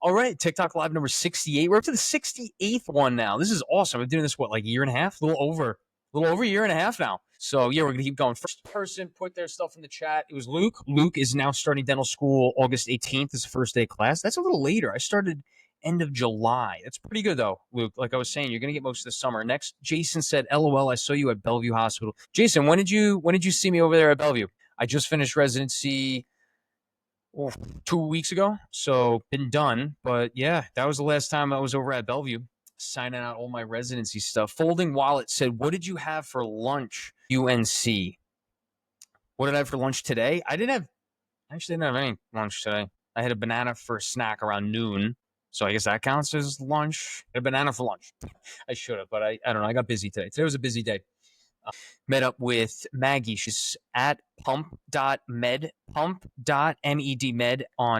All right, TikTok Live number 68. We're up to the 68th one now. This is awesome. I've been doing this, like a year and a half? A little over a year and a half now. So, yeah, we're going to keep going. First person put their stuff in the chat. It was Luke. Luke is now starting dental school August 18th. Is the first day of class. That's a little later. I started end of July. That's pretty good, though, Luke. Like I was saying, you're going to get most of the summer. Next, Jason said, LOL, I saw you at Bellevue Hospital. Jason, when did you see me over there at Bellevue? I just finished residency 2 weeks ago, so been done. But yeah, that was the last time I was over at Bellevue signing out all my residency stuff. Folding Wallet said, what did you have for lunch, UNC? What did I have for lunch today? I didn't have any lunch today. I had a banana for a snack around noon, so I guess that counts as lunch. A banana for lunch. I should have, but I don't know. I got busy today. Today was a busy day. Met up with Maggie. She's at pump.med on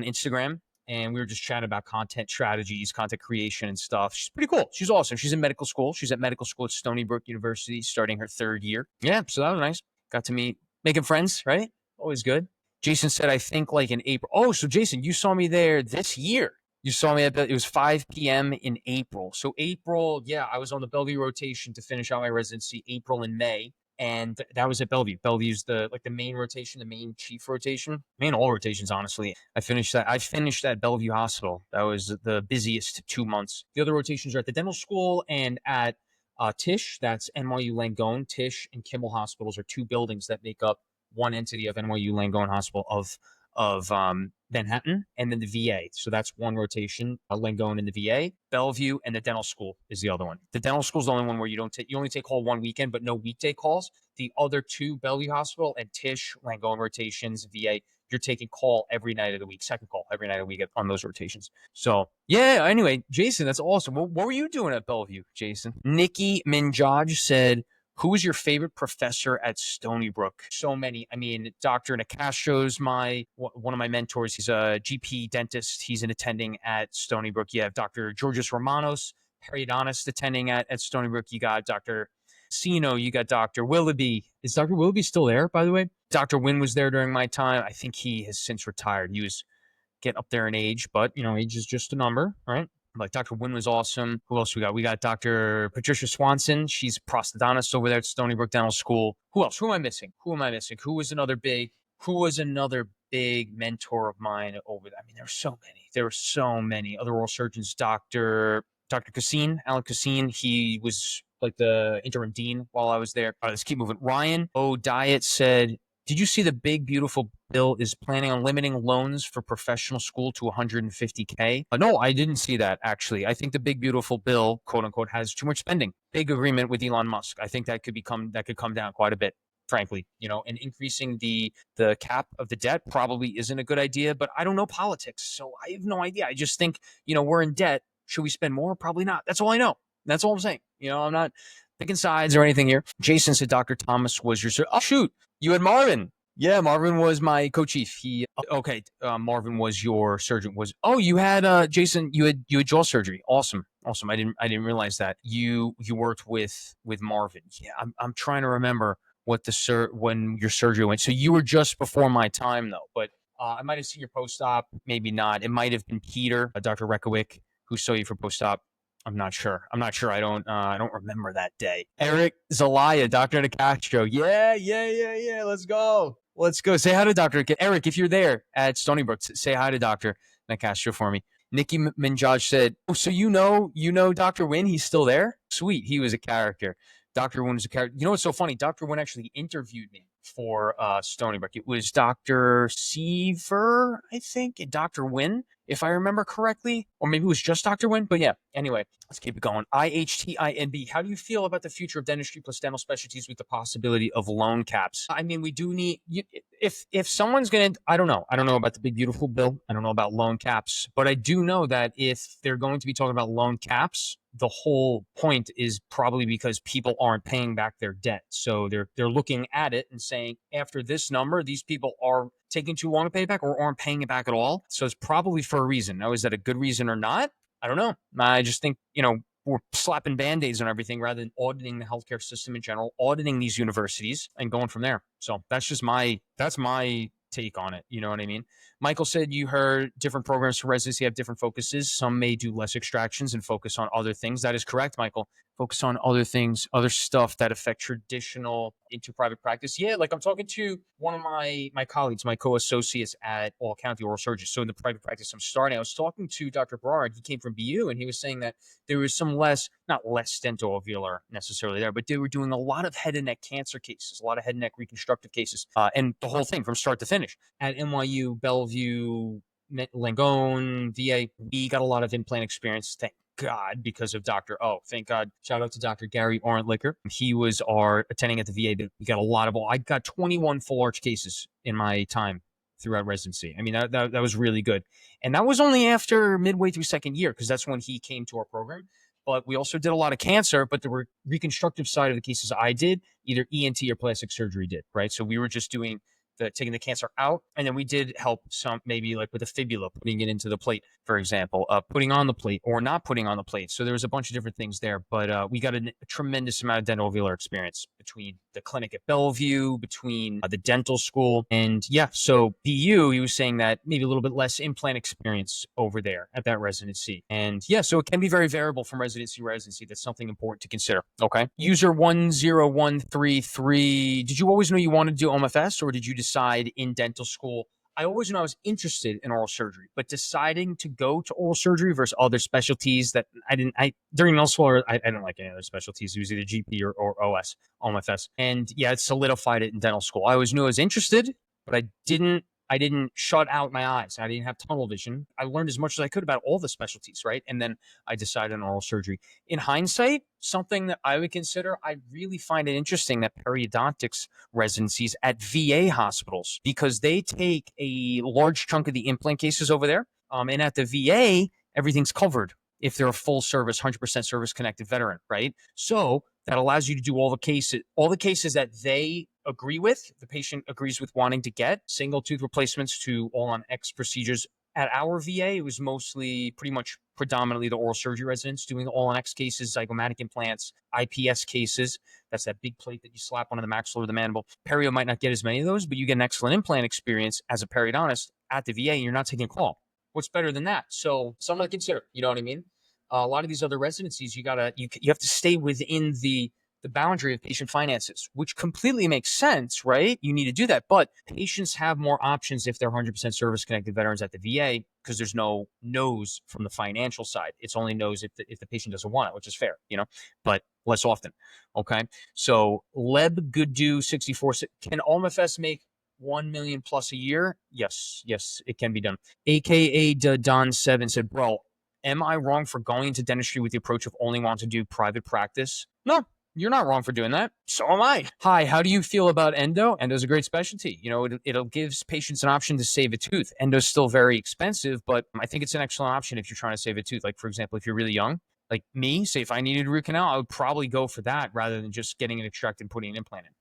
Instagram. And we were just chatting about content strategies, content creation and stuff. She's pretty cool. She's awesome. She's in medical school. She's at medical school at Stony Brook University, starting her 3rd year. Yeah, so that was nice. Got to meet, making friends, right? Always good. Jason said, I think like in April. Oh, so Jason, you saw me there this year. You saw me at, it was 5 p.m. in April. So April, yeah, I was on the Bellevue rotation to finish out my residency, April and May. And that was at Bellevue. Bellevue's the main rotation, the main chief rotation, main all rotations, honestly. I finished at Bellevue Hospital. That was the busiest 2 months. The other rotations are at the dental school and at Tisch. That's NYU Langone. Tisch and Kimmel Hospitals are 2 buildings that make up one entity of NYU Langone Hospital of Manhattan, and then the VA. So that's one rotation, Langone in the VA, Bellevue, and the dental school is the other one. The dental school is the only one where you only take call one weekend, but no weekday calls. The other 2, Bellevue Hospital and Tisch, Langone rotations, VA, you're taking call every night of the week, second call every night of the week on those rotations. So yeah, anyway, Jason, that's awesome. What were you doing at Bellevue, Jason? Nikki Minjaj said, who is your favorite professor at Stony Brook? So many. I mean, Dr. Nicastro's one of my mentors. He's a GP dentist. He's an attending at Stony Brook. You have Dr. Georgios Romanos, periodontist attending at Stony Brook. You got Dr. Sino. You got Dr. Willoughby. Is Dr. Willoughby still there, by the way? Dr. Wynn was there during my time. I think he has since retired. He was getting up there in age, but, age is just a number, right? Like Dr. Wynn was awesome. Who else we got? We got Dr. Patricia Swanson. She's a prosthodontist over there at Stony Brook Dental School. Who else? Who am I missing? Who was another big mentor of mine over there? I mean, there were so many. Other oral surgeons, Dr. Cassine, Alan Cassine. He was like the interim dean while I was there. All right, let's keep moving. Ryan O. Diet said, did you see the big, beautiful bill is planning on limiting loans for professional school to $150K? No, I didn't see that, actually. I think the big, beautiful bill, quote unquote, has too much spending. Big agreement with Elon Musk. I think that could come down quite a bit, frankly, and increasing the cap of the debt probably isn't a good idea, but I don't know politics, so I have no idea. I just think, we're in debt. Should we spend more? Probably not. That's all I know. That's all I'm saying. I'm not picking sides or anything here. Jason said Dr. Thomas was your oh shoot, you had Marvin. Yeah, Marvin was my co-chief. Marvin was your surgeon. You had Jason, you had jaw surgery. Awesome. I didn't realize that. You worked with Marvin. Yeah, I'm trying to remember when your surgery went. So you were just before my time though, but I might have seen your post-op, maybe not. It might have been Peter, Dr. Rekowick, who saw you for post-op. I'm not sure. I don't remember that day. Eric Zelaya, Dr. Nicastro. Yeah. Let's go. Say hi to Dr. Eric, if you're there at Stony Brook, say hi to Dr. Nicastro for me. Nikki Minjaj said, oh, so you know Dr. Wynn? He's still there? Sweet. He was a character. Dr. Wynn was a character. You know what's so funny? Dr. Wynn actually interviewed me for Stony Brook. It was Dr. Seaver, I think, and Dr. Wynn, if I remember correctly. Or maybe it was just Dr. Wynn. But yeah, anyway, let's keep it going. IHTINB, how do you feel about the future of dentistry plus dental specialties with the possibility of loan caps? I mean, we do need, if someone's going to, I don't know about the big, beautiful bill. I don't know about loan caps. But I do know that if they're going to be talking about loan caps, the whole point is probably because people aren't paying back their debt. So they're looking at it and saying, after this number, these people are taking too long to pay back or aren't paying it back at all. So it's probably for a reason. Now, is that a good reason or not? I don't know. I just think, we're slapping Band-Aids on everything rather than auditing the healthcare system in general, auditing these universities and going from there. So that's my take on it. You know what I mean? Michael said you heard different programs for residency have different focuses. Some may do less extractions and focus on other things. That is correct, Michael. Focus on other things, other stuff that affect traditional into private practice. Yeah, like I'm talking to one of my colleagues, my co-associates at All County Oral Surgery. So in the private practice I'm starting, I was talking to Dr. Berard. He came from BU, and he was saying that there was some not less dental-alveolar necessarily there, but they were doing a lot of head and neck cancer cases, a lot of head and neck reconstructive cases, and the whole thing from start to finish. At NYU, Bellevue, Langone, VA, we got a lot of implant experience. Thank God, because of thank God. Shout out to Dr. Gary Orentlicker. He was our attending at the VA. We got a lot of, I got 21 full arch cases in my time throughout residency. I mean, that was really good. And that was only after midway through second year, because that's when he came to our program. But we also did a lot of cancer, but the reconstructive side of the cases I did, either ENT or plastic surgery did, right? So we were just doing taking the cancer out. And then we did help some, maybe like with the fibula, putting it into the plate, for example, putting on the plate or not putting on the plate. So there was a bunch of different things there, but we got a tremendous amount of dental alveolar experience between the clinic at Bellevue, between the dental school. And yeah, so BU, he was saying that maybe a little bit less implant experience over there at that residency. And yeah, so it can be very variable from residency to residency. That's something important to consider. Okay. User 10133. Did you always know you wanted to do OMFS, or did you decide in dental school? I always knew I was interested in oral surgery, but deciding to go to oral surgery versus other specialties that during middle school, I didn't like any other specialties. It was either GP or OS, OMFS. And yeah, it solidified it in dental school. I always knew I was interested, but I didn't shut out my eyes. I didn't have tunnel vision. I learned as much as I could about all the specialties, right? And then I decided on oral surgery. In hindsight, something that I would consider, I really find it interesting that periodontics residencies at VA hospitals, because they take a large chunk of the implant cases over there. And at the VA, everything's covered if they're a full service, 100% service connected veteran, right? So that allows you to do all the cases that they agree with, the patient agrees with wanting to get, single tooth replacements to all on X procedures. At our VA, it was mostly predominantly the oral surgery residents doing all on X cases, zygomatic implants, IPS cases. That's that big plate that you slap onto the maxilla or the mandible. Perio might not get as many of those, but you get an excellent implant experience as a periodontist at the VA, and you're not taking a call. What's better than that? So something to consider, you know what I mean? A lot of these other residencies, you have to stay within the boundary of patient finances, which completely makes sense, right? You need to do that. But patients have more options if they're 100% service-connected veterans at the VA, because there's no no's from the financial side. It's only no's if the patient doesn't want it, which is fair, but less often. Okay. So Leb Goodu 64, can OMFS make 1 million plus a year? Yes, it can be done. AKA Don 7 said, bro, am I wrong for going into dentistry with the approach of only wanting to do private practice? No, you're not wrong for doing that. So am I. Hi, how do you feel about endo? Endo's a great specialty. It gives patients an option to save a tooth. Endo's still very expensive, but I think it's an excellent option if you're trying to save a tooth. Like, for example, if you're really young, like me, say if I needed a root canal, I would probably go for that rather than just getting it extracted and putting an implant in,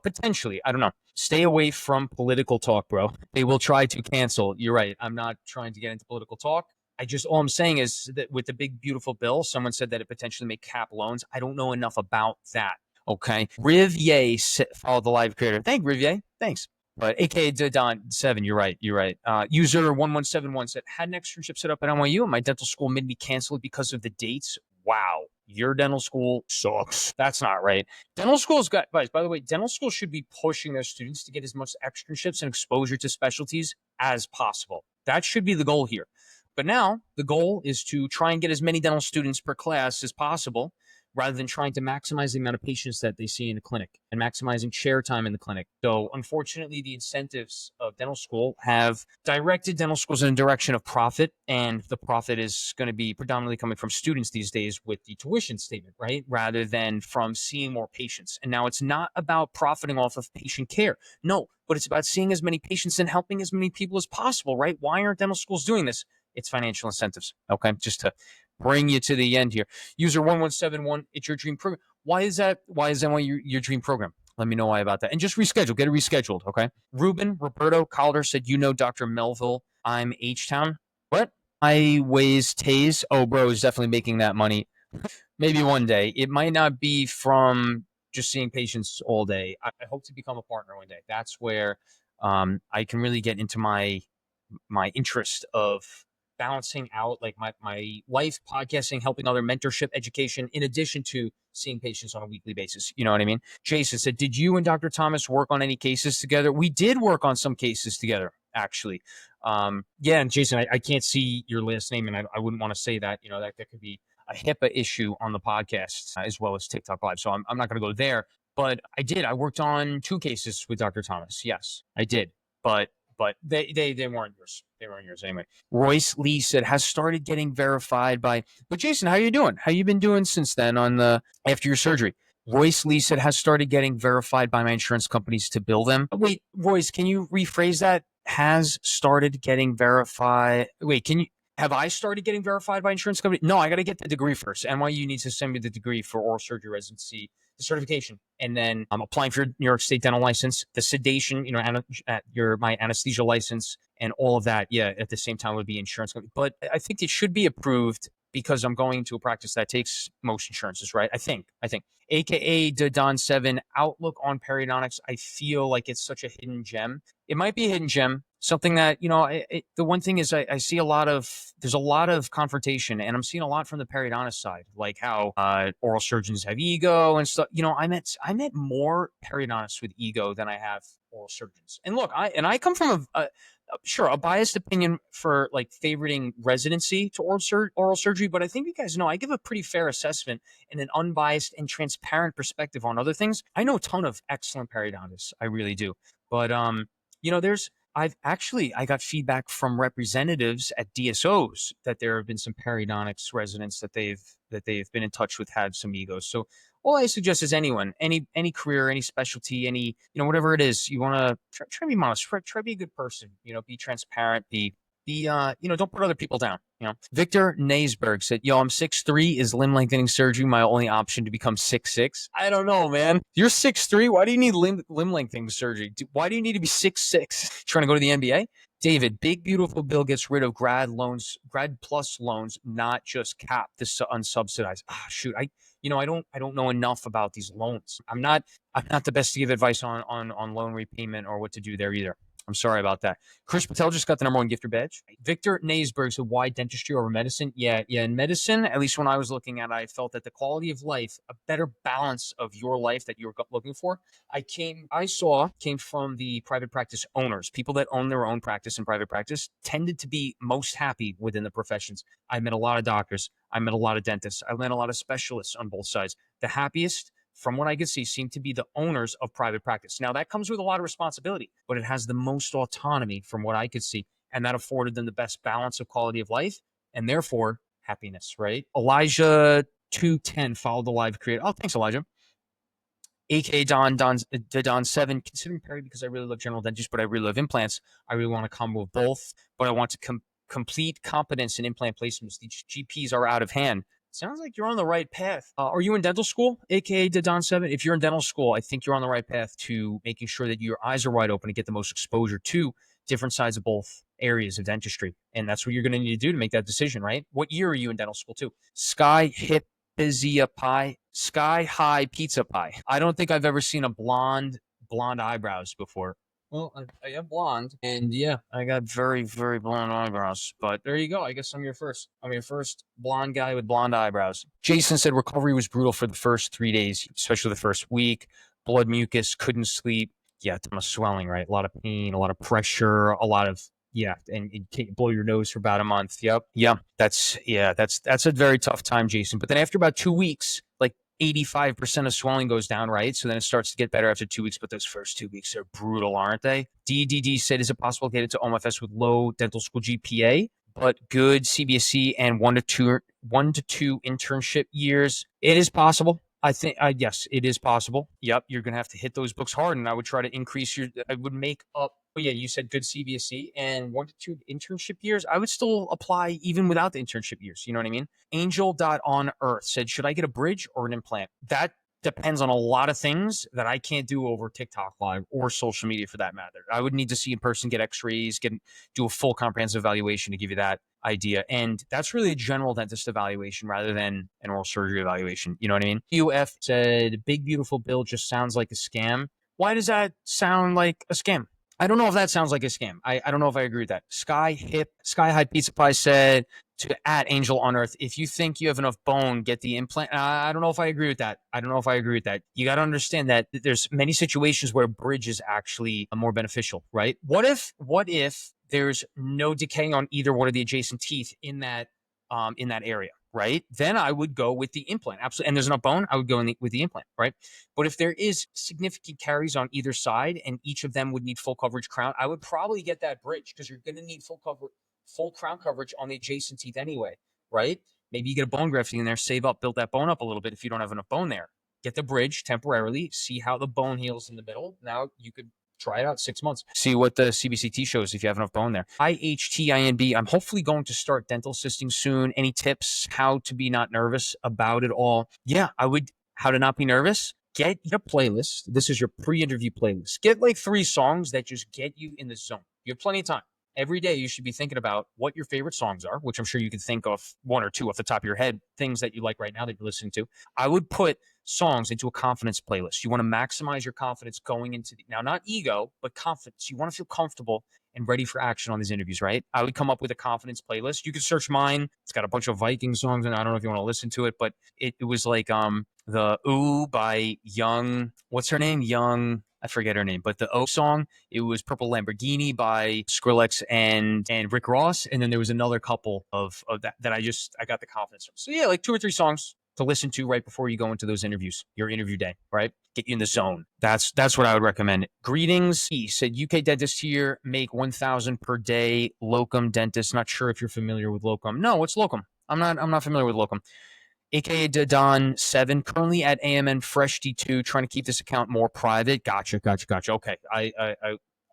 Potentially, I don't know. Stay away from political talk, bro. They will try to cancel. You're right. I'm not trying to get into political talk. All I'm saying is that with the big, beautiful bill, someone said that it potentially may cap loans. I don't know enough about that. Okay. Rivier, follow the live creator. Thank Rivier. Thanks. But AKA Don 7, you're right. User 1171 said, had an externship set up at NYU and my dental school made me cancel it because of the dates. Wow. Your dental school sucks. That's not right. Dental schools by the way, dental schools should be pushing their students to get as much externships and exposure to specialties as possible. That should be the goal here. But now the goal is to try and get as many dental students per class as possible, rather than trying to maximize the amount of patients that they see in the clinic and maximizing chair time in the clinic. So unfortunately, the incentives of dental school have directed dental schools in a direction of profit, and the profit is going to be predominantly coming from students these days with the tuition statement, right? Rather than from seeing more patients. And now it's not about profiting off of patient care. No, but it's about seeing as many patients and helping as many people as possible, right? Why aren't dental schools doing this? It's financial incentives. Okay, just to bring you to the end here. User 1171, it's your dream program. Why is that your dream program? Let me know why about that. And just reschedule. Get it rescheduled, okay? Roberto Calder said, Dr. Melville, I'm H-Town. What? I weighs Taze. Oh, bro, is definitely making that money. Maybe one day. It might not be from just seeing patients all day. I hope to become a partner one day. That's where I can really get into my interest of balancing out like my life, podcasting, helping other, mentorship, education, in addition to seeing patients on a weekly basis. You know what I mean? Jason said, did you and Dr. Thomas work on any cases together? We did work on some cases together, actually. Yeah, and Jason, I can't see your last name, and I wouldn't want to say that. You know, that could be a HIPAA issue on the podcast as well as TikTok Live. So I'm not going to go there. But I did. I worked on 2 cases with Dr. Thomas. Yes, I did. But they weren't yours. They weren't yours anyway. Royce Lee said, has started getting verified by. But Jason, how you doing? How you been doing since then after your surgery? Royce Lee said, has started getting verified by my insurance companies to bill them. Wait, Royce, can you rephrase that? Has started getting verified. Wait, have I started getting verified by insurance company? No, I got to get the degree first. NYU needs to send me the degree for oral surgery residency, the certification, and then I'm applying for your New York State dental license, the sedation, my anesthesia license, and all of that. Yeah, at the same time would be insurance company. But I think it should be approved because I'm going to a practice that takes most insurances, right? I think. AKA Don 7 outlook on periodontics. I feel like it's such a hidden gem. It might be a hidden gem. Something that, the one thing is I see there's a lot of confrontation, and I'm seeing a lot from the periodontist side, like how oral surgeons have ego and stuff. I met more periodontists with ego than I have oral surgeons. And look, I come from a biased opinion for like favoriting residency to oral surgery, but I think you guys know I give a pretty fair assessment and an unbiased and transparent perspective on other things. I know a ton of excellent periodontists. I really do. But I got feedback from representatives at DSOs that there have been some periodontics residents that they've been in touch with had some egos. So all I suggest is anyone, any career, any specialty, any, whatever it is, you want to try to be modest, try to be a good person, be transparent, don't put other people down. Victor Naisberg said, yo, I'm 6'3". Is limb lengthening surgery my only option to become 6'6"? I don't know, man. You're 6'3". Why do you need limb lengthening surgery? Why do you need to be 6'6"? Trying to go to the NBA? David, Big Beautiful Bill gets rid of grad plus loans, not just cap this unsubsidized. Shoot. I don't know enough about these loans. I'm not the best to give advice on loan repayment or what to do there either. I'm sorry about that. Krish Patel just got the #1 gifter badge. Victor Naisberg said, why dentistry over medicine? Yeah. In medicine, at least when I was looking at it, I felt that the quality of life, a better balance of your life that you were looking for, came from the private practice owners. People that own their own practice and private practice tended to be most happy within the professions. I met a lot of doctors. I met a lot of dentists. I met a lot of specialists on both sides. The happiest, from what I could see, seem to be the owners of private practice. Now, that comes with a lot of responsibility, but it has the most autonomy from what I could see, and that afforded them the best balance of quality of life and therefore happiness, right? Elijah 210 followed the live creator. Oh, thanks, Elijah. AK Don 7, considering Perry because I really love general dentistry, but I really love implants. I really want to combo both, but I want to complete competence in implant placements. These GPs are out of hand. Sounds like you're on the right path. Are you in dental school, aka Don 7? If you're in dental school, I think you're on the right path to making sure that your eyes are wide open and get the most exposure to different sides of both areas of dentistry. And that's what you're going to need to do to make that decision, right? What year are you in dental school too? Sky High Pizza Pie. I don't think I've ever seen a blonde eyebrows before. Well, I am blonde, and yeah, I got very, very blonde eyebrows. But there you go. I guess I'm your first blonde guy with blonde eyebrows. Jason said recovery was brutal for the first 3 days, especially the first week. Blood mucus, couldn't sleep. Yeah, a ton of swelling, right? A lot of pain, a lot of pressure, and you can't blow your nose for about a month. Yep. Yeah. That's a very tough time, Jason. But then after about 2 weeks, like 85% of swelling goes down, right? So then it starts to get better after 2 weeks, but those first 2 weeks are brutal, aren't they? DDD said, is it possible to get into OMFS with low dental school GPA, but good CBSE and 1 to 2 internship years? It is possible. I think, yes, it is possible. Yep. You're going to have to hit those books hard, and I would try to I would make up. Oh yeah, you said good CBSE and 1 to 2 internship years. I would still apply even without the internship years. You know what I mean? Angel.on-earth said, should I get a bridge or an implant? That depends on a lot of things that I can't do over TikTok Live or social media for that matter. I would need to see in person, get x-rays, do a full comprehensive evaluation to give you that idea. And that's really a general dentist evaluation rather than an oral surgery evaluation. You know what I mean? UF said, Big Beautiful Bill just sounds like a scam. Why does that sound like a scam? I don't know if that sounds like a scam. I don't know if I agree with that. Sky High Pizza Pie said to at Angel on Earth, if you think you have enough bone, get the implant. I don't know if I agree with that. You got to understand that there's many situations where a bridge is actually more beneficial, right? What if there's no decay on either one of the adjacent teeth in that area, right? Then I would go with the implant. Absolutely. And there's enough bone, I would go with the implant, right? But if there is significant caries on either side and each of them would need full coverage crown, I would probably get that bridge because you're going to need full crown coverage on the adjacent teeth anyway, right? Maybe you get a bone grafting in there, save up, build that bone up a little bit if you don't have enough bone there. Get the bridge temporarily, see how the bone heals in the middle. Now you could try it out 6 months. See what the CBCT shows if you have enough bone there. IHTINB, I'm hopefully going to start dental assisting soon. Any tips how to be not nervous about it all? Yeah, how to not be nervous? Get your playlist. This is your pre-interview playlist. Get like 3 songs that just get you in the zone. You have plenty of time. Every day you should be thinking about what your favorite songs are, which I'm sure you can think of 1 or 2 off the top of your head, things that you like right now that you're listening to. I would put songs into a confidence playlist. You want to maximize your confidence going into now, not ego, but confidence. You want to feel comfortable and ready for action on these interviews, right? I would come up with a confidence playlist. You could search mine. It's got a bunch of Viking songs, and I don't know if you want to listen to it, but it was like the Ooh by Young, what's her name? Young, I forget her name, but the O song, it was Purple Lamborghini by Skrillex and Rick Ross. And then there was another couple of that I got the confidence from. So yeah, like 2 or 3 songs to listen to right before you go into those interviews, your interview day, right? Get you in the zone. That's what I would recommend. Greetings. He said, UK dentist here, make 1,000 per day. Locum dentist. Not sure if you're familiar with locum. No, what's locum? I'm not familiar with locum. AKA Dadon7, currently at AMN Fresh D2, trying to keep this account more private. Gotcha. Okay.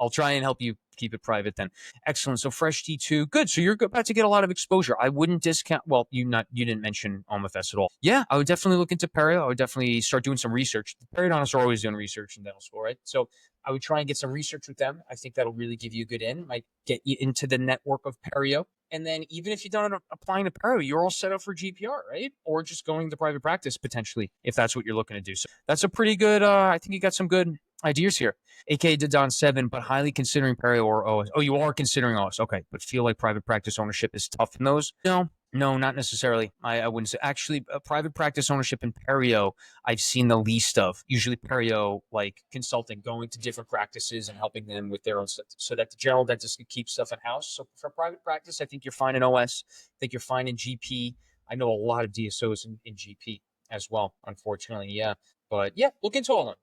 I'll try and help you keep it private then. Excellent. So Fresh D2, good. So you're about to get a lot of exposure. I wouldn't discount. Well, you didn't mention OMFS at all. Yeah, I would definitely look into perio. I would definitely start doing some research. The periodontists are always doing research in dental school, right? So I would try and get some research with them. I think that'll really give you a good in. Might get you into the network of perio. And then even if you don't end up applying to perio, you're all set up for GPR, right? Or just going to private practice potentially, if that's what you're looking to do. So that's a pretty good, I think you got some good ideas here. AKA Dadon7, but highly considering perio or OS. Oh, you are considering OS. Okay, but feel like private practice ownership is tough in those? No, not necessarily. I wouldn't say. Actually, private practice ownership in perio, I've seen the least of. Usually perio, like consulting, going to different practices and helping them with their own stuff so that the general dentist can keep stuff in-house. So for private practice, I think you're fine in OS. I think you're fine in GP. I know a lot of DSOs in GP as well, unfortunately, yeah. But yeah, look into all of them.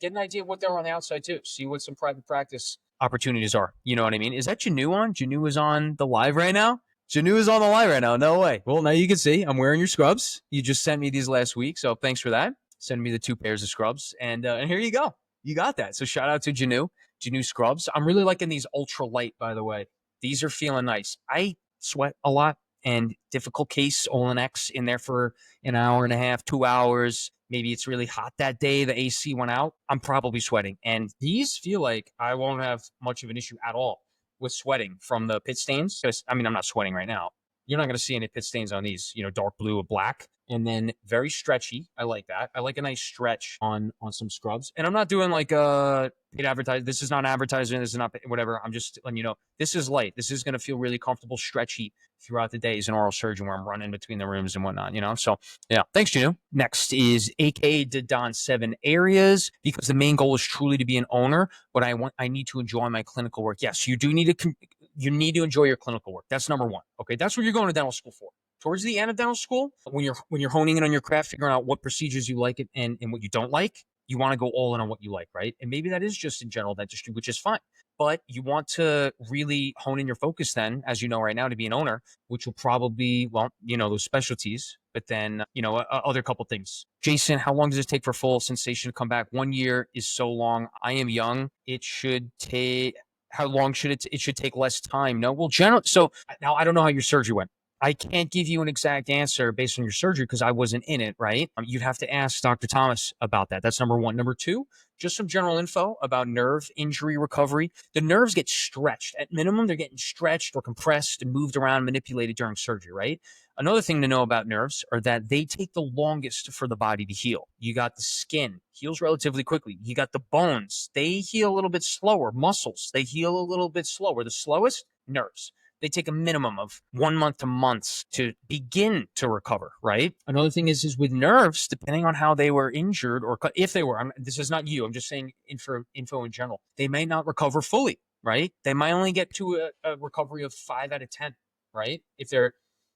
Get an idea of what they're on the outside too. See what some private practice opportunities are. You know what I mean? Is that Janu on? Janu is on the live right now? Janu is on the live right now. No way. Well, now you can see I'm wearing your scrubs. You just sent me these last week, so thanks for that. Send me the 2 pairs of scrubs, and here you go. You got that. So shout out to Janu scrubs. I'm really liking these ultra light, by the way. These are feeling nice. I sweat a lot, and difficult case Olin X in there for an hour and a half, 2 hours. Maybe it's really hot that day. The AC went out. I'm probably sweating, and these feel like I won't have much of an issue at all with sweating from the pit stains. I mean, I'm not sweating right now. You're not going to see any pit stains on these, dark blue or black. And then very stretchy. I like that. I like a nice stretch on some scrubs. And I'm not doing like a paid advertising. This is not advertising. This is not whatever. I'm just letting you know, this is light. This is going to feel really comfortable, stretchy throughout the day as an oral surgeon where I'm running between the rooms and whatnot, So yeah, thanks, Gino. Next is AKA Dadon 7 areas, because the main goal is truly to be an owner, but I need to enjoy my clinical work. Yes, you do need to enjoy your clinical work. That's number 1. Okay, that's what you're going to dental school for. Towards the end of dental school, when you're honing in on your craft, figuring out what procedures you like it and what you don't like, you want to go all in on what you like, right? And maybe that is just in general dentistry, which is fine. But you want to really hone in your focus then, as you know right now, to be an owner, which will probably, those specialties, but then, other couple things. Jason, how long does it take for full sensation to come back? 1 year is so long. I am young. It should take, how long should it should take less time? No, well, so now I don't know how your surgery went. I can't give you an exact answer based on your surgery because I wasn't in it, right? You'd have to ask Dr. Thomas about that. That's number 1. Number 2, just some general info about nerve injury recovery. The nerves get stretched. At minimum, they're getting stretched or compressed and moved around, manipulated during surgery, right? Another thing to know about nerves are that they take the longest for the body to heal. You got the skin, heals relatively quickly. You got the bones, they heal a little bit slower. Muscles, they heal a little bit slower. The slowest, nerves. They take a minimum of 1 month to months to begin to recover, right? Another thing is with nerves, depending on how they were injured or if they were, this is not you, I'm just saying info in general, they may not recover fully, right? They might only get to a recovery of 5 out of 10, right? If they're,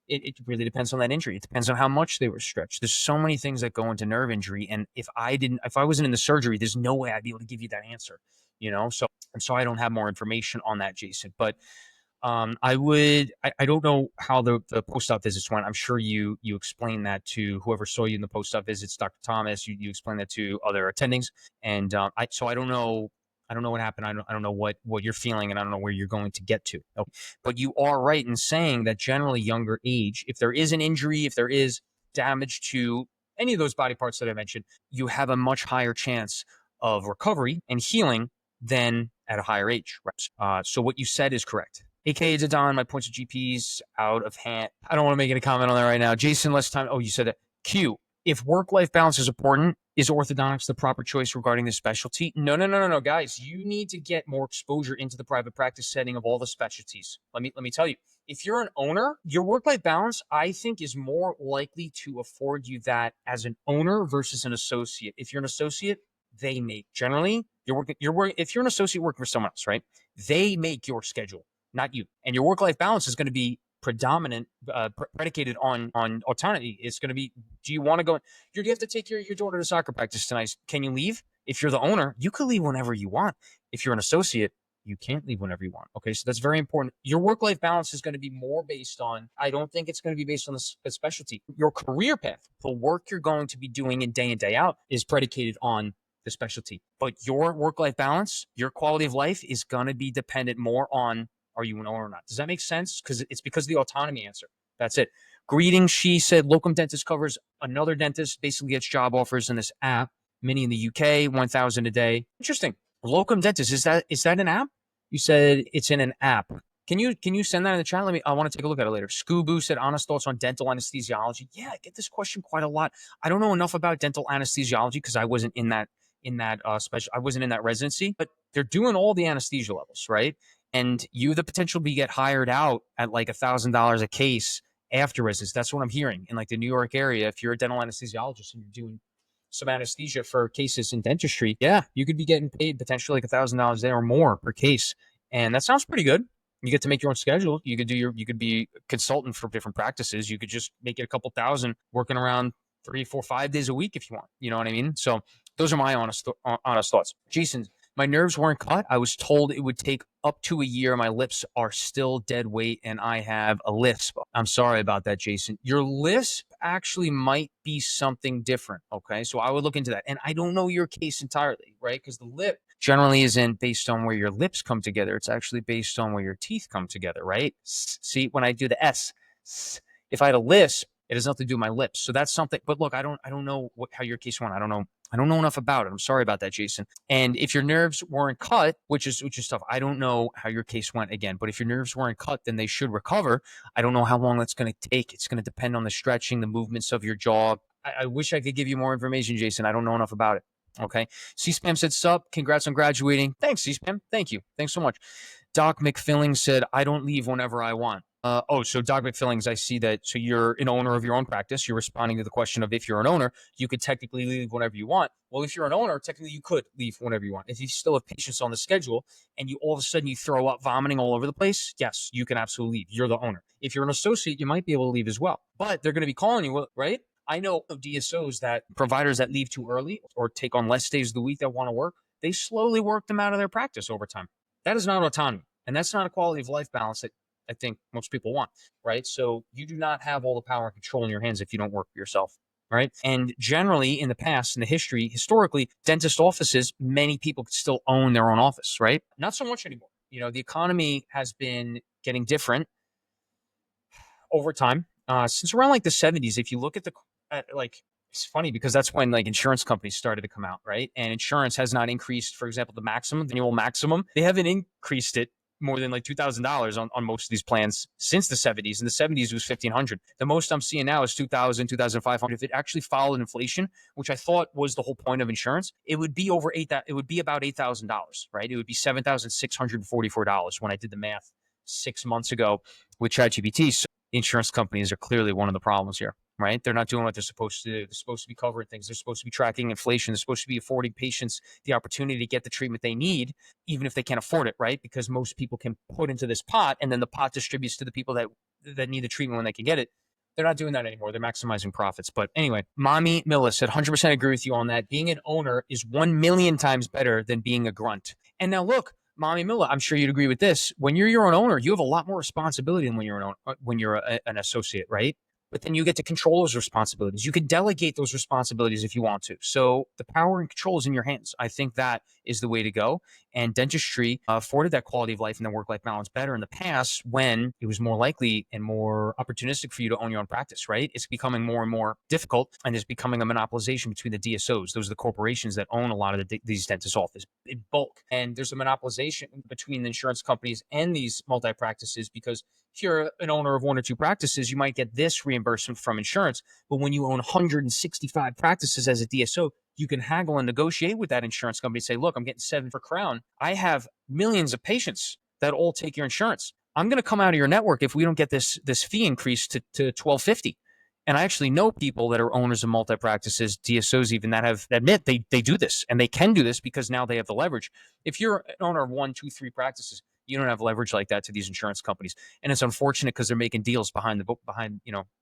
it really depends on that injury. It depends on how much they were stretched. There's so many things that go into nerve injury. And if I wasn't in the surgery, there's no way I'd be able to give you that answer, So, and so I don't have more information on that, Jason. But I don't know how the post-op visits went. I'm sure you explained that to whoever saw you in the post-op visits, Dr. Thomas. You explained that to other attendings, and I don't know. I don't know what happened. I don't know what you're feeling, and I don't know where you're going to get to. Okay. But you are right in saying that generally younger age, if there is an injury, if there is damage to any of those body parts that I mentioned, you have a much higher chance of recovery and healing than at a higher age. Right? So what you said is correct. AKA Dadon, my points of GPs out of hand. I don't want to make any comment on that right now. Jason, less time. Oh, you said that. Q. If work-life balance is important, is orthodontics the proper choice regarding the specialty? No, guys. You need to get more exposure into the private practice setting of all the specialties. Let me tell you. If you're an owner, your work-life balance, I think, is more likely to afford you that as an owner versus an associate. If you're an associate, they make generally if you're an associate working for someone else, right? They make your schedule, not you. And your work-life balance is going to be predominant, predicated on autonomy. It's going to be, do you want to go? You have to take your daughter to soccer practice tonight. Can you leave? If you're the owner, you could leave whenever you want. If you're an associate, you can't leave whenever you want. Okay, so that's very important. Your work-life balance is going to be more based on, I don't think it's going to be based on the specialty. Your career path, the work you're going to be doing in day out is predicated on the specialty. But your work-life balance, your quality of life is going to be dependent more on, are you an owner or not? Does that make sense? Because it's because of the autonomy answer. That's it. Greetings, she said. Locum dentist covers another dentist, basically gets job offers in this app. Many in the UK, 1,000 a day. Interesting. Locum dentist, is that an app? You said it's in an app. Can you send that in the chat? I want to take a look at it later. Scoobu said, honest thoughts on dental anesthesiology. Yeah, I get this question quite a lot. I don't know enough about dental anesthesiology because I wasn't in that I wasn't in that residency, but they're doing all the anesthesia levels, right? And you have the potential to get hired out at like $1,000 a case after residency. That's what I'm hearing in like the New York area. If you're a dental anesthesiologist and you're doing some anesthesia for cases in dentistry, yeah, you could be getting paid potentially like $1,000 there or more per case. And that sounds pretty good. You get to make your own schedule. You could be a consultant for different practices. You could just make it a couple thousand working around 3, 4, 5 days a week if you want. You know what I mean? So those are my honest thoughts. Jason, my nerves weren't cut. I was told it would take up to a year. My lips are still dead weight and I have a lisp. I'm sorry about that, Jason. Your lisp actually might be something different. Okay. So I would look into that. And I don't know your case entirely, right? Because the lip generally isn't based on where your lips come together. It's actually based on where your teeth come together, right? See, when I do the S, if I had a lisp, it has nothing to do with my lips. So that's something. But look, I don't know how your case went. I don't know enough about it. I'm sorry about that, Jason. And if your nerves weren't cut, which is tough, I don't know how your case went again. But if your nerves weren't cut, then they should recover. I don't know how long that's going to take. It's going to depend on the stretching, the movements of your jaw. I wish I could give you more information, Jason. I don't know enough about it. Okay. C-Spam said, sup, congrats on graduating. Thanks, C-Spam. Thank you. Thanks so much. Doc McFilling said, I don't leave whenever I want. So Doc McFillings, I see that. So you're an owner of your own practice. You're responding to the question of if you're an owner, you could technically leave whenever you want. Well, if you're an owner, technically you could leave whenever you want. If you still have patients on the schedule and you all of a sudden you throw up vomiting all over the place, yes, you can absolutely leave. You're the owner. If you're an associate, you might be able to leave as well. But they're going to be calling you, right? I know of DSOs that providers that leave too early or take on less days of the week that want to work, they slowly work them out of their practice over time. That is not autonomy. And that's not a quality of life balance that I think most people want, right? So you do not have all the power and control in your hands if you don't work for yourself, right? And generally in the past, in the history, historically, dentist offices, many people could still own their own office, right? Not so much anymore. The economy has been getting different over time. Since around like the 70s, if you look at it's funny because that's when like insurance companies started to come out, right? And insurance has not increased, for example, the annual maximum. They haven't increased it more than like $2,000 on most of these plans since the 70s. In the 70s, it was 1,500. The most I'm seeing now is 2,000, 2,500. If it actually followed inflation, which I thought was the whole point of insurance, it would be over it would be about $8,000, right? It would be $7,644 when I did the math 6 months ago with ChatGPT. So insurance companies are clearly one of the problems here, right? They're not doing what they're supposed to do. They're supposed to be covering things. They're supposed to be tracking inflation. They're supposed to be affording patients the opportunity to get the treatment they need, even if they can't afford it, right? Because most people can put into this pot, and then the pot distributes to the people that need the treatment when they can get it. They're not doing that anymore. They're maximizing profits. But anyway, Mommy Milla said, 100% agree with you on that. Being an owner is 1 million times better than being a grunt. And now look, Mommy Milla, I'm sure you'd agree with this. When you're your own owner, you have a lot more responsibility than when you're an associate, right? But then you get to control those responsibilities. You could delegate those responsibilities if you want to. So the power and control is in your hands. I think that is the way to go. And dentistry afforded that quality of life and the work-life balance better in the past when it was more likely and more opportunistic for you to own your own practice, right? It's becoming more and more difficult, and there's becoming a monopolization between the DSOs. Those are the corporations that own a lot of these dentist offices in bulk. And there's a monopolization between the insurance companies and these multi-practices, because if you're an owner of one or two practices, you might get this reimbursement from insurance. But when you own 165 practices as a DSO, you can haggle and negotiate with that insurance company and say, look, I'm getting 7 for Crown. I have millions of patients that all take your insurance. I'm going to come out of your network if we don't get this fee increase to $1,250. And I actually know people that are owners of multi-practices, DSOs even, that admit they do this, and they can do this because now they have the leverage. If you're an owner of 1, 2, 3 practices, you don't have leverage like that to these insurance companies. And it's unfortunate because they're making deals behind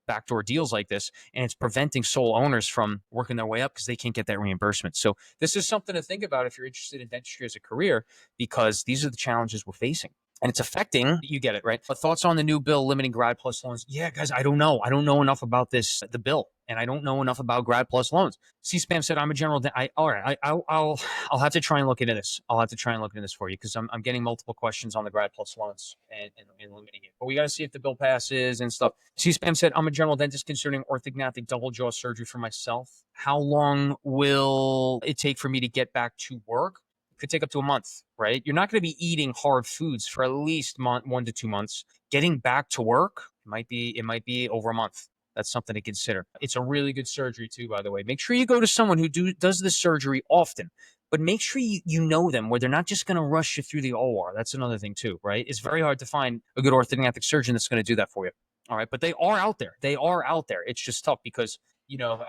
backdoor deals like this, and it's preventing sole owners from working their way up because they can't get that reimbursement. So this is something to think about if you're interested in dentistry as a career, because these are the challenges we're facing. And it's affecting, you get it, right? But thoughts on the new bill limiting Grad Plus loans? Yeah, guys, I don't know. I don't know enough about the bill, and I don't know enough about Grad Plus loans. C-Spam said, I'm a general, all right, I'll have to try and look into this. I'll have to try and look into this for you, because I'm getting multiple questions on the Grad Plus loans and limiting it. But we got to see if the bill passes and stuff. C-Spam said, I'm a general dentist considering orthognathic double jaw surgery for myself. How long will it take for me to get back to work? Could take up to a month, right? You're not going to be eating hard foods for at least 1 to 2 months. Getting back to work, it might be over a month. That's something to consider. It's a really good surgery too, by the way. Make sure you go to someone who does this surgery often, but make sure you know them, where they're not just going to rush you through the OR. That's another thing too, right? It's very hard to find a good orthognathic surgeon that's going to do that for you. All right, but they are out there. It's just tough because,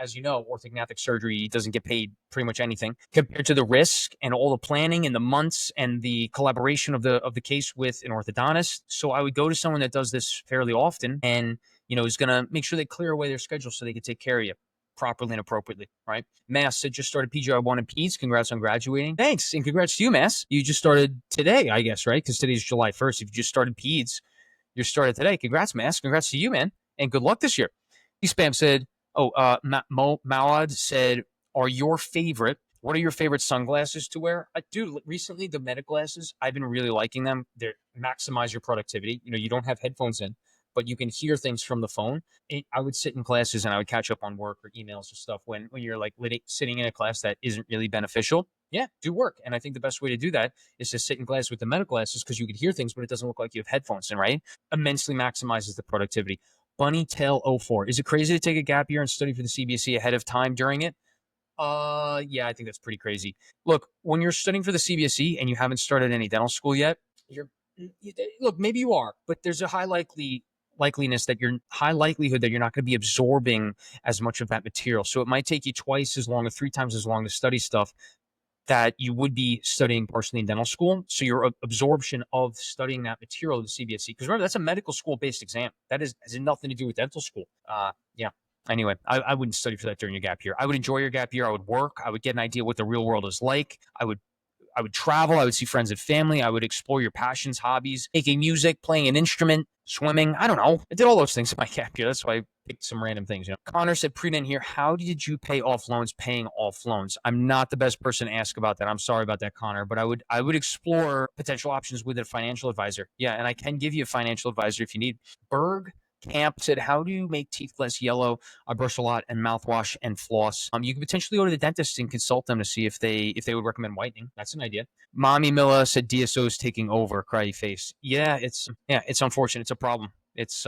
as you know, orthognathic surgery doesn't get paid pretty much anything compared to the risk and all the planning and the months and the collaboration of the case with an orthodontist. So I would go to someone that does this fairly often and, is going to make sure they clear away their schedule so they can take care of you properly and appropriately, right? Mass said, just started PGR1 in Peds. Congrats on graduating. Thanks, and congrats to you, Mass. You just started today, I guess, right? Because today's July 1st. If you just started Peds, you're started today. Congrats, Mass. Congrats to you, man. And good luck this year. Spam said, Mawad said, what are your favorite sunglasses to wear? Dude, recently the Meta glasses, I've been really liking them. They maximize your productivity. You don't have headphones in, but you can hear things from the phone. I would sit in classes and I would catch up on work or emails or stuff when you're like sitting in a class that isn't really beneficial. Yeah, do work. And I think the best way to do that is to sit in class with the Meta glasses, because you can hear things, but it doesn't look like you have headphones in, right? Immensely maximizes the productivity. Bunny Tail 04. Is it crazy to take a gap year and study for the CBSE ahead of time during it? Yeah, I think that's pretty crazy. Look, when you're studying for the CBSE and you haven't started any dental school yet, look, maybe you are, but there's a high likelihood that you're not going to be absorbing as much of that material. So it might take you twice as long or 3 times as long to study stuff that you would be studying partially in dental school. So your absorption of studying that material of the CBSE, because remember, that's a medical school-based exam. That has nothing to do with dental school. Yeah. Anyway, I wouldn't study for that during your gap year. I would enjoy your gap year. I would work. I would get an idea what the real world is like. I would travel. I would see friends and family. I would explore your passions, hobbies, making music, playing an instrument, swimming. I don't know. I did all those things in my gap year. That's why I picked some random things. Connor said, pre-dent here, how did you paying off loans? I'm not the best person to ask about that. I'm sorry about that, Connor, but I would explore potential options with a financial advisor. Yeah, and I can give you a financial advisor if you need. Berg Camp said, how do you make teeth less yellow? I brush a lot and mouthwash and floss. You could potentially go to the dentist and consult them to see if they would recommend whitening. That's an idea. Mommy Milla said DSO is taking over. Cryy face. Yeah, it's unfortunate. It's a problem. It's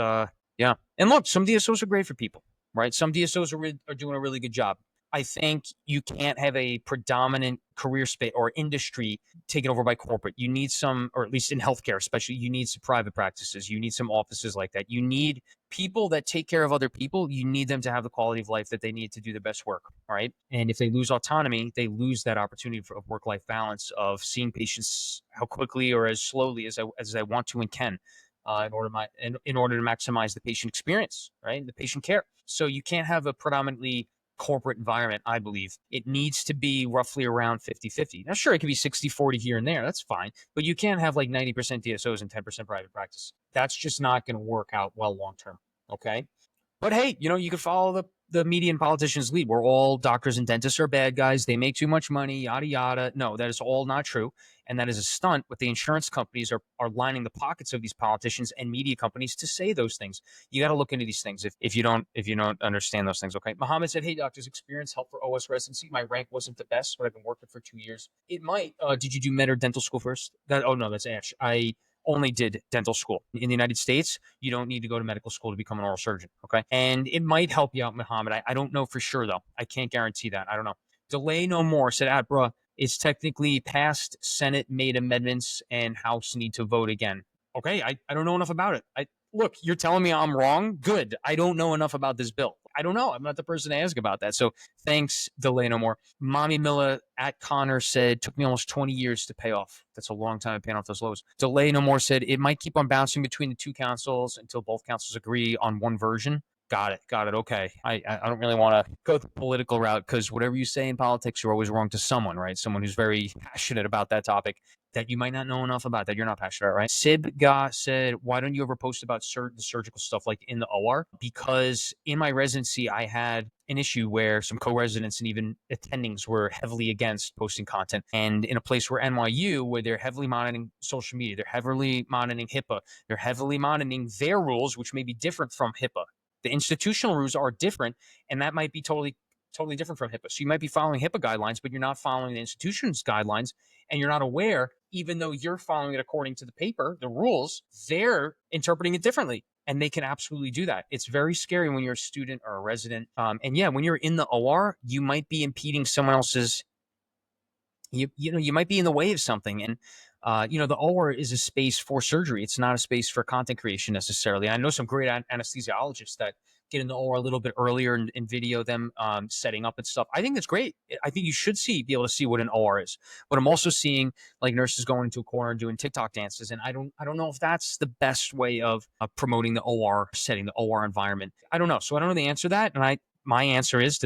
yeah. And look, some DSOs are great for people, right? Some DSOs are doing a really good job. I think you can't have a predominant career space or industry taken over by corporate. You need some, or at least in healthcare, especially, you need some private practices. You need some offices like that. You need people that take care of other people. You need them to have the quality of life that they need to do the best work. All right. And if they lose autonomy, they lose that opportunity for work-life balance of seeing patients how quickly or as slowly as I want to and can. In order to maximize the patient experience, right? The patient care. So you can't have a predominantly corporate environment, I believe. It needs to be roughly around 50-50. Now, sure, it could be 60-40 here and there. That's fine. But you can't have like 90% DSOs and 10% private practice. That's just not going to work out well long term. Okay. But hey, you can follow the media and politicians' lead. We're all doctors and dentists are bad guys. They make too much money, yada, yada. No, that is all not true. And that is a stunt. What the insurance companies are lining the pockets of these politicians and media companies to say those things. You got to look into these things if you don't understand those things. Okay. Muhammad said, hey, doctors, experience help for OS residency. My rank wasn't the best, but I've been working for 2 years. It might. Did you do med or dental school first? No, that's Ash. I only did dental school. In the United States, you don't need to go to medical school to become an oral surgeon, okay? And it might help you out, Muhammad. I don't know for sure, though. I can't guarantee that. I don't know. Delay no more said, bruh, it's technically passed, Senate made amendments, and House need to vote again. Okay, I don't know enough about it. Look, you're telling me I'm wrong? Good. I don't know enough about this bill. I don't know. I'm not the person to ask about that. So thanks, Delay No More. Mommy Milla at Connor said, took me almost 20 years to pay off. That's a long time paying off those loans. Delay No More said, it might keep on bouncing between the two councils until both councils agree on one version. Got it. Okay. I don't really want to go the political route because whatever you say in politics, you're always wrong to someone, right? Someone who's very passionate about that topic that you might not know enough about, that you're not passionate about, right? Sibga said, why don't you ever post about certain surgical stuff like in the OR? Because in my residency, I had an issue where some co-residents and even attendings were heavily against posting content. And in a place where NYU, where they're heavily monitoring social media, they're heavily monitoring HIPAA, they're heavily monitoring their rules, which may be different from HIPAA. The institutional rules are different, and that might be totally different from HIPAA. So you might be following HIPAA guidelines, but you're not following the institution's guidelines, and you're not aware, even though you're following it according to the paper, the rules, they're interpreting it differently. And they can absolutely do that. It's very scary when you're a student or a resident. And yeah, when you're in the OR, you might be impeding someone else's, you might be in the way of something. And the OR is a space for surgery. It's not a space for content creation necessarily. I know some great anesthesiologists that get in the OR a little bit earlier and video them setting up and stuff. I think that's great. I think you should be able to see what an OR is. But I'm also seeing like nurses going into a corner and doing TikTok dances, and I don't know if that's the best way of promoting the OR setting, the OR environment. I don't know. So I don't know the answer to that, and my answer is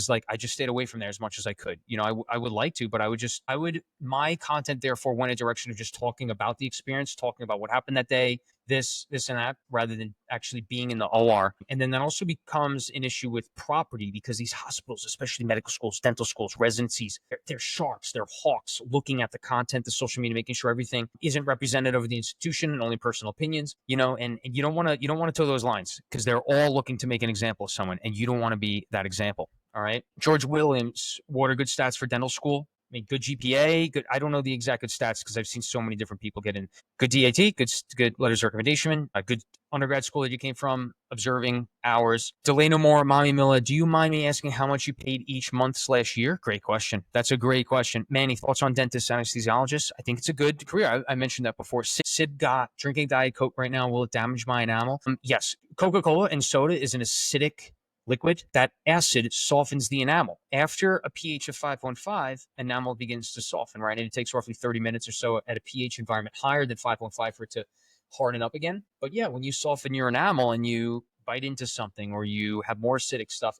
like, I just stayed away from there as much as I could. I would like to, but my content therefore went in a direction of just talking about the experience, talking about what happened that day, this and that, rather than actually being in the OR. And then that also becomes an issue with property because these hospitals, especially medical schools, dental schools, residencies, they're sharks, they're hawks looking at the content, the social media, making sure everything isn't representative of the institution and only personal opinions, and you don't want to toe those lines because they're all looking to make an example of someone and you don't want to be that example. All right. George Williams, what are good stats for dental school? I mean, good GPA, good. I don't know the exact good stats because I've seen so many different people get in. Good DAT, good letters of recommendation, a good undergrad school that you came from, observing hours. Delay no more, Mommy Milla. Do you mind me asking how much you paid each month/year? Great question. That's a great question. Manny, thoughts on dentists, anesthesiologists? I think it's a good career. I mentioned that before. Sib got drinking Diet Coke right now. Will it damage my enamel? Yes. Coca-Cola and soda is an acidic liquid. That acid softens the enamel. After a pH of 5.5, enamel begins to soften, right? And it takes roughly 30 minutes or so at a pH environment higher than 5.5 for it to harden up again. But yeah, when you soften your enamel and you bite into something or you have more acidic stuff,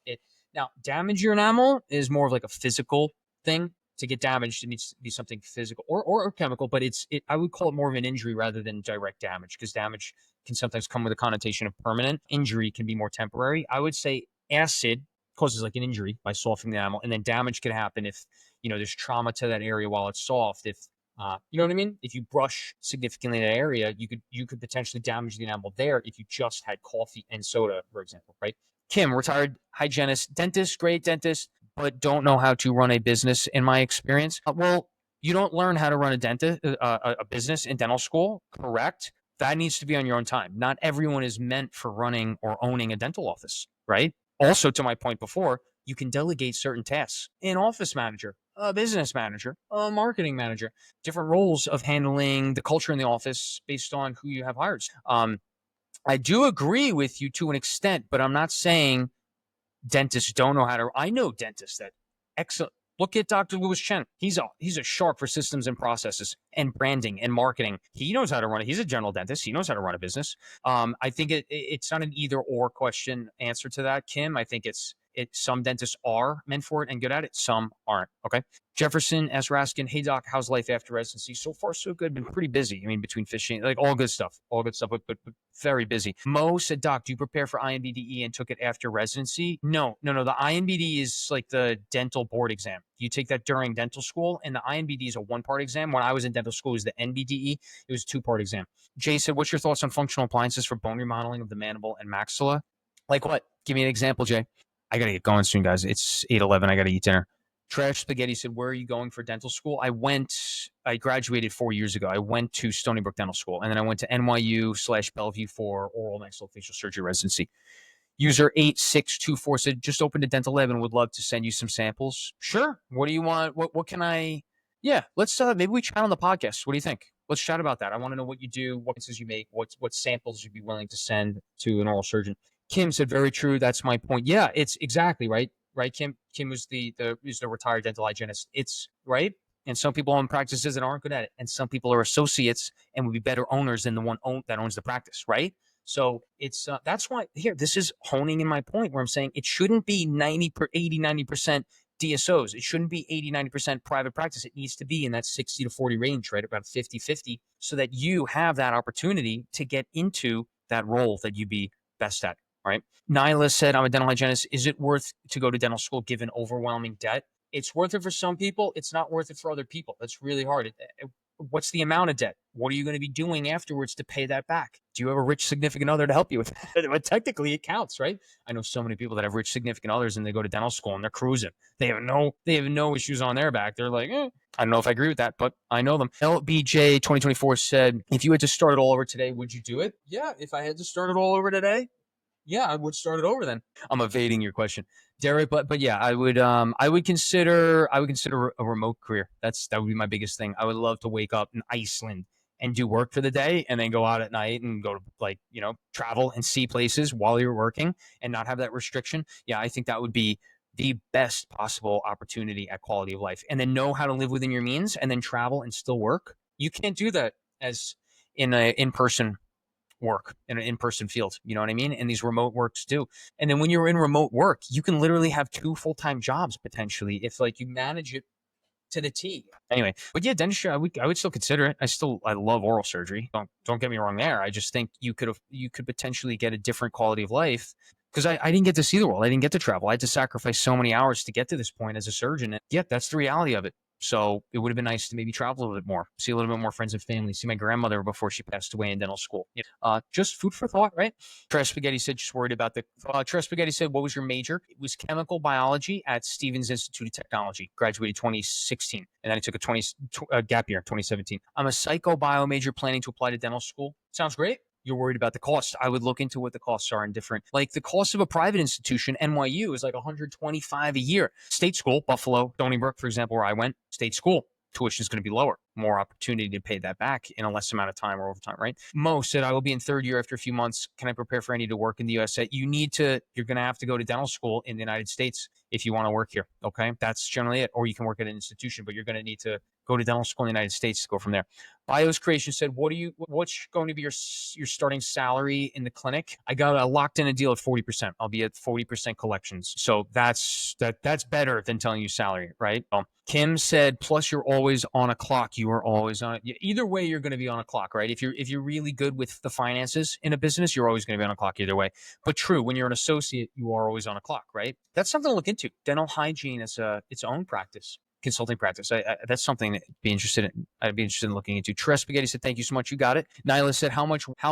now damage your enamel is more of like a physical thing. To get damaged, it needs to be something physical or chemical, but I would call it more of an injury rather than direct damage because damage can sometimes come with a connotation of permanent. Injury can be more temporary. I would say acid causes like an injury by softening the enamel, and then damage can happen if there's trauma to that area while it's soft. If You know what I mean? If you brush significantly in an area, you could potentially damage the enamel there if you just had coffee and soda, for example, right? Kim, retired hygienist, dentist, great dentist, but don't know how to run a business in my experience. Well, you don't learn how to run a business in dental school, correct? That needs to be on your own time. Not everyone is meant for running or owning a dental office, right? Also, to my point before, you can delegate certain tasks. An office manager, a business manager, a marketing manager, different roles of handling the culture in the office based on who you have hired. I do agree with you to an extent, but I'm not saying dentists don't know how to. I know dentists that excellent. Look at Dr. Louis Chen. He's a shark for systems and processes and branding and marketing. He knows how to run it. He's a general dentist. He knows how to run a business. I think it's not an either or question answer to that, Kim. I think it's some dentists are meant for it and good at it. Some aren't. Okay. Jefferson S. Raskin, hey doc, how's life after residency? So far, so good. Been pretty busy. I mean, between fishing, like all good stuff, but very busy. Mo said, doc, do you prepare for INBDE and took it after residency? No. The INBD is like the dental board exam. You take that during dental school, and the INBD is a one-part exam. When I was in dental school, it was the NBDE. It was a two-part exam. Jay said, what's your thoughts on functional appliances for bone remodeling of the mandible and maxilla? Like what? Give me an example, Jay. I got to get going soon, guys. It's 8:11. I got to eat dinner. Trash Spaghetti said, where are you going for dental school? I graduated 4 years ago. I went to Stony Brook Dental School, and then I went to NYU/Bellevue for oral maxillofacial surgery residency. User 8624 said, just opened a dental lab and would love to send you some samples. Sure. What do you want? What can I? Yeah, let's maybe we chat on the podcast. What do you think? Let's chat about that. I want to know what you do, what cases you make, what samples you'd be willing to send to an oral surgeon. Kim said, very true. That's my point. Yeah, it's exactly right. Right, Kim? Kim was the retired dental hygienist. It's right. And some people own practices that aren't good at it. And some people are associates and would be better owners than the one that owns the practice, right? So it's that's why here, this is honing in my point where I'm saying it shouldn't be 90% DSOs. It shouldn't be 80-90% private practice. It needs to be in that 60 to 40 range, right? About 50-50, so that you have that opportunity to get into that role that you'd be best at, right? Nyla said, I'm a dental hygienist. Is it worth to go to dental school given overwhelming debt? It's worth it for some people. It's not worth it for other people. That's really hard. What's the amount of debt? What are you going to be doing afterwards to pay that back? Do you have a rich significant other to help you with that? But technically, it counts, right? I know so many people that have rich significant others and they go to dental school and they're cruising. They have no issues on their back. They're like, I don't know if I agree with that, but I know them. LBJ 2024 said, if you had to start it all over today, would you do it? Yeah, if I had to start it all over today, yeah, I would start it over then. I'm evading your question, Derek, but yeah, I would consider a remote career. That would be my biggest thing. I would love to wake up in Iceland and do work for the day and then go out at night and go to travel and see places while you're working and not have that restriction. Yeah, I think that would be the best possible opportunity at quality of life. And then know how to live within your means and then travel and still work. You can't do that as in a in-person work in an in-person field. You know what I mean? And these remote works do. And then when you're in remote work, you can literally have 2 full-time jobs potentially if you manage it to the T. Anyway, but yeah, dentistry, I would still consider it. I love oral surgery. Don't get me wrong there. I just think you could potentially get a different quality of life because I didn't get to see the world. I didn't get to travel. I had to sacrifice so many hours to get to this point as a surgeon. And yeah, that's the reality of it. So it would have been nice to maybe travel a little bit more, see a little bit more friends and family, see my grandmother before she passed away in dental school. Just food for thought, right? Trash Spaghetti said, just worried about the... Trash Spaghetti said, what was your major? It was chemical biology at Stevens Institute of Technology. Graduated 2016. And then I took a gap year, 2017. I'm a psycho-bio major planning to apply to dental school. Sounds great. You're worried about the cost. I would look into what the costs are in different, like the cost of a private institution, NYU is like $125 a year. State school, Buffalo, Stony Brook, for example, where I went, state school, tuition is going to be lower. More opportunity to pay that back in a less amount of time or overtime, right? Mo said, I will be in third year after a few months. Can I prepare for any to work in the USA? You're going to have to go to dental school in the United States if you want to work here, okay? That's generally it. Or you can work at an institution, but you're going to need to go to dental school in the United States to go from there. Bios Creation said, what's going to be your starting salary in the clinic? I got a locked in a deal at 40%. I'll be at 40% collections. So that's better than telling you salary, right? Kim said, plus you're always on a clock. You are always on it. Either way, you're going to be on a clock, right? If you're really good with the finances in a business, you're always going to be on a clock either way. But true, when you're an associate, you are always on a clock, right? That's something to look into. Dental hygiene is its own practice. consulting practice. That's something I'd be interested in looking into. Tres Spaghetti said, thank you so much. You got it. Nyla said, how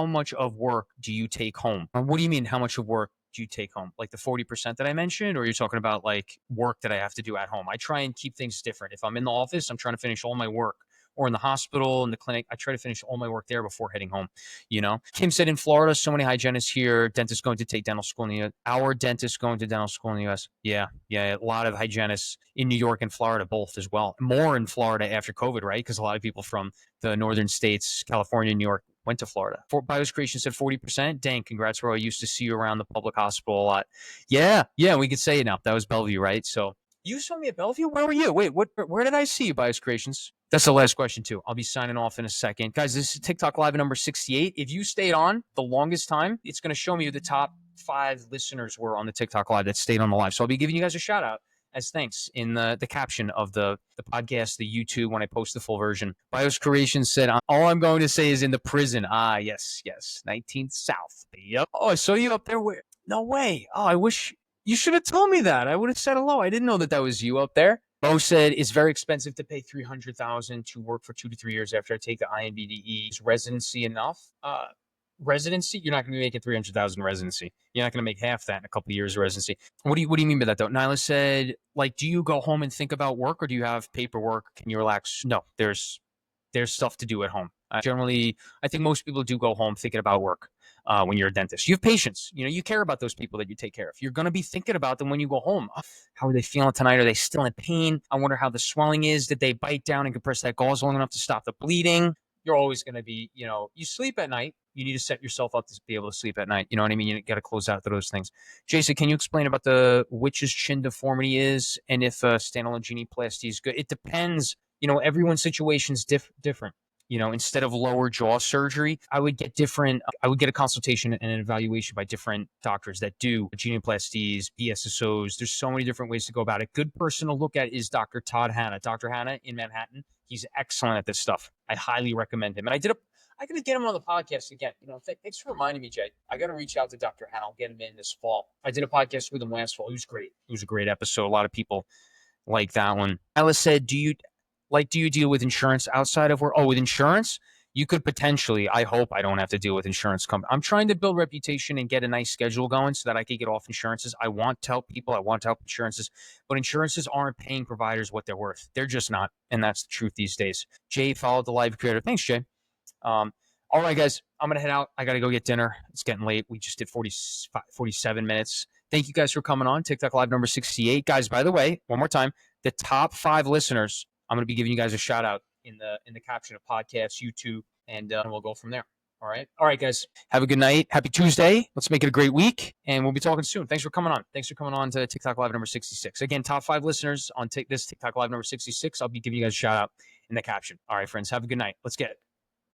much of work do you take home? What do you mean, how much of work do you take home? Like the 40% that I mentioned, or you're talking about like work that I have to do at home? I try and keep things different. If I'm in the office, I'm trying to finish all my work, or in the hospital, in the clinic, I try to finish all my work there before heading home. Kim said, in Florida, so many hygienists here, dentists going to take dental school in the U.S. Our dentists going to dental school in the U.S. Yeah, a lot of hygienists in New York and Florida, both as well. More in Florida after COVID, right? Because a lot of people from the northern states, California, New York, went to Florida. Bios Creation said 40%. Dang, congrats, bro. I used to see you around the public hospital a lot. Yeah, we could say it now. That was Bellevue, right? So you saw me at Bellevue? Where were you? Wait, where did I see you, Bios Creations? That's the last question, too. I'll be signing off in a second. Guys, this is TikTok Live number 68. If you stayed on the longest time, it's going to show me who the top 5 listeners were on the TikTok Live that stayed on the live. So I'll be giving you guys a shout out as thanks in the caption of the podcast, the YouTube, when I post the full version. Bios Creation said, all I'm going to say is in the prison. Ah, yes. 19th South. Yep. Oh, I saw you up there. Where? No way. Oh, I wish you should have told me that. I would have said hello. I didn't know that was you up there. Mo said, it's very expensive to pay $300,000 to work for 2 to 3 years after I take the INBDE. Is residency enough? Residency, you're not going to be making $300,000 in residency. You're not going to make half that in a couple of years of residency. What do you mean by that, though? Nyla said, like, do you go home and think about work, or do you have paperwork? Can you relax? No, there's stuff to do at home. Generally, I think most people do go home thinking about work. When you're a dentist, you have patients. You care about those people that you take care of. You're going to be thinking about them when you go home. How are they feeling tonight? Are they still in pain? I wonder how the swelling is. Did they bite down and compress that gauze long enough to stop the bleeding? You're always going to be, you sleep at night. You need to set yourself up to be able to sleep at night. You know what I mean? You got to close out those things. Jason, can you explain about which's chin deformity is, and if standalone genioplasty is good? It depends. Everyone's situation's different. Instead of lower jaw surgery, I would get a consultation and an evaluation by different doctors that do genioplasties, BSSOs. There's so many different ways to go about it. Good person to look at is Dr. Todd Hanna. Dr. Hanna in Manhattan. He's excellent at this stuff. I highly recommend him. And I got to get him on the podcast again. Thanks for reminding me, Jay. I got to reach out to Dr. Hanna. I'll get him in this fall. I did a podcast with him last fall. It was great. It was a great episode. A lot of people like that one. Alice said, do you deal with insurance outside of work? Oh, with insurance? You could potentially. I hope I don't have to deal with insurance company. I'm trying to build reputation and get a nice schedule going so that I can get off insurances. I want to help people. I want to help insurances. But insurances aren't paying providers what they're worth. They're just not. And that's the truth these days. Jay followed the live creator. Thanks, Jay. All right, guys. I'm going to head out. I got to go get dinner. It's getting late. We just did 47 minutes. Thank you guys for coming on. TikTok Live number 68. Guys, by the way, one more time, the top 5 listeners, I'm going to be giving you guys a shout out in the caption of podcasts, YouTube, and we'll go from there. All right, guys. Have a good night. Happy Tuesday. Let's make it a great week, and we'll be talking soon. Thanks for coming on. Thanks for coming on to TikTok Live number 66. Again, top 5 listeners on this TikTok Live number 66. I'll be giving you guys a shout out in the caption. All right, friends. Have a good night. Let's get it.